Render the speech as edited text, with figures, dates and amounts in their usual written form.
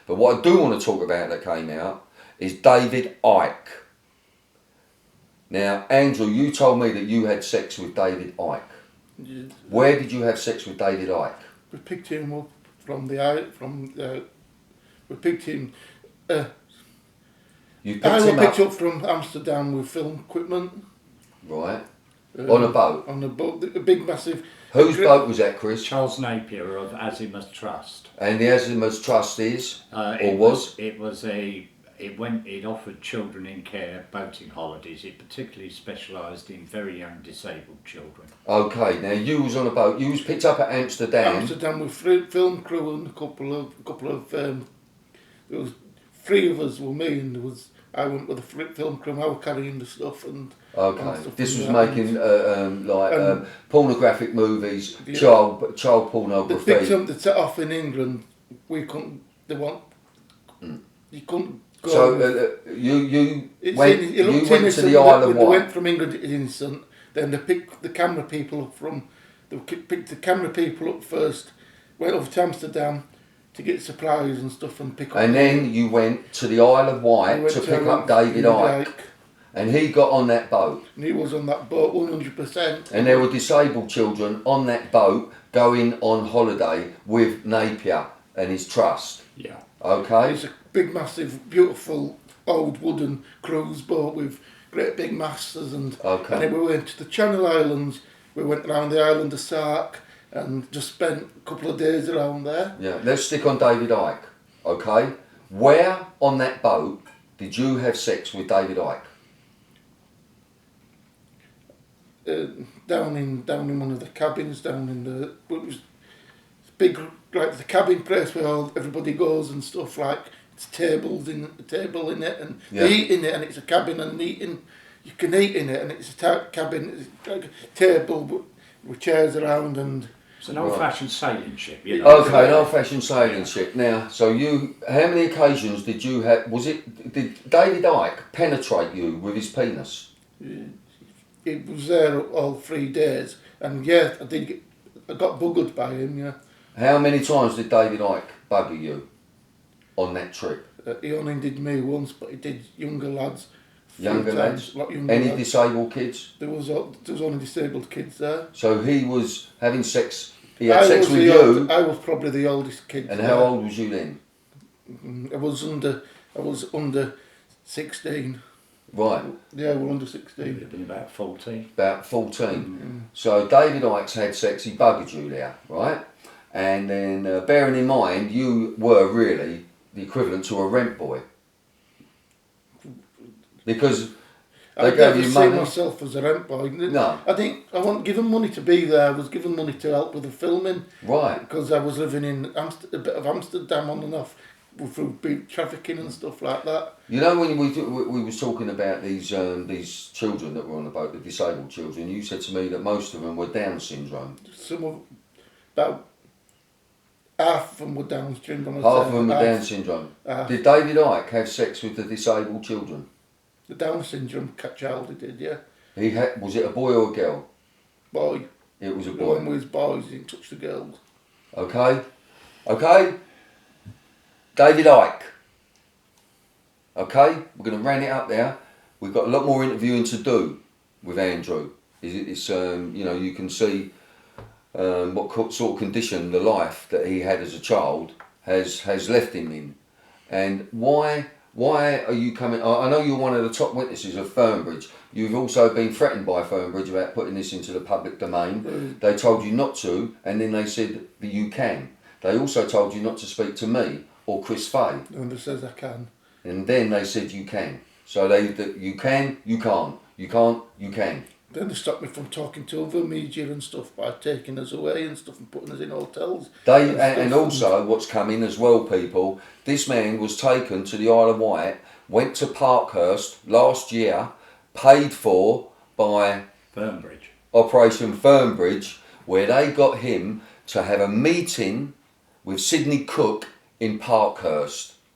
But what I do want to talk about that came out is David Icke. Now, Andrew, you told me that you had sex with David Icke. Yeah. Where did you have sex with David Icke? We picked him up we picked him. You picked I was him picked up, up from Amsterdam with film equipment. right? On a boat. On a boat, a big massive. Whose boat was that, Chris? Charles Napier of Azimuth Trust. And the Azimuth Trust is, It offered children in care boating holidays. It particularly specialised in very young disabled children. Okay, now you was on a boat. You was picked up at Amsterdam. Amsterdam with film crew and a couple of there was 3 of us were me, and I went with the film crew. I was carrying the stuff and. Okay, and stuff this was like making that. pornographic movies, Yeah. child They pornography. picked up the set off in England. We couldn't. They want. You couldn't go. So you It went looked to innocent. the Isle of They went Wight. from England to innocent. Then they picked the camera people up from. They picked the camera people up first. Went over to Amsterdam to get supplies and stuff and pick up. And then you went to the Isle of Wight to pick up David Icke. And he got on that boat. And he was on that boat 100%. And there were disabled children on that boat going on holiday with Napier and his trust. Yeah. Okay? It's a big, massive, beautiful old wooden cruise boat with great big masts and. Okay. And then we went to the Channel Islands. We went around the island of Sark and just spent a couple of days around there. Yeah, let's stick on David Icke. Okay? Where on that boat did you have sex with David Icke? Down in one of the cabins, it was big, like the cabin place where everybody goes and stuff, like it's table in it and they eat in it, and it's a cabin and eating, you can eat in it, and it's a cabin, it's like a table with chairs around and. It's an old-fashioned sailing ship, you know. Okay, an old-fashioned sailing ship. Now, so how many occasions did you have? Did David Icke penetrate you with his penis? It was there all 3 days, and yeah, I got buggered by him. Yeah. How many times did David Icke bugger you on that trip? He only did me once, but he did younger lads. Younger lads? A lot younger Any lads. disabled kids? There was only disabled kids there. So he was having sex. He had sex with you. I was probably the oldest kid. And there. how old was you then? I was under 16. Right. Yeah, we're under It 16. would have been about 14. About 14. So David Icke's had sex, he buggered you there, right? And then bearing in mind, you were really the equivalent to a rent boy. Because I they gave never you see money. myself as a rent boy. No. I think I wasn't given money to be there. I was given money to help with the filming. Right. Because I was living in a bit of Amsterdam on and off through beat trafficking and stuff like that. You know, when we was talking about these children that were on the boat, the disabled children, you said to me that most of them were Down syndrome. About half of them were Down syndrome. Half of them were Down syndrome. Half. Did David Icke have sex with the disabled children? The Down syndrome child he did, yeah. Was it a boy or a girl? Boy. It was a The boy. one with his boys, he didn't touch the girls. Okay? David Icke. Okay? We're going to round it up there. We've got a lot more interviewing to do with Andrew. It's you can see what sort of condition the life that he had as a child has left him in. And why are you coming? I know you're one of the top witnesses of Fernbridge. You've also been threatened by Fernbridge about putting this into the public domain. They told you not to, and then they said that you can. They also told you not to speak to me or Chris Fay. And he says I can. And then they said you can. So you can, you can't. You can't, you can. Then they stopped me from talking to other media and stuff by taking us away and stuff and putting us in hotels. And also what's coming as well, people, this man was taken to the Isle of Wight, went to Parkhurst last year, paid for by Fernbridge. Operation Fernbridge, where they got him to have a meeting with Sidney Cook in Parkhurst.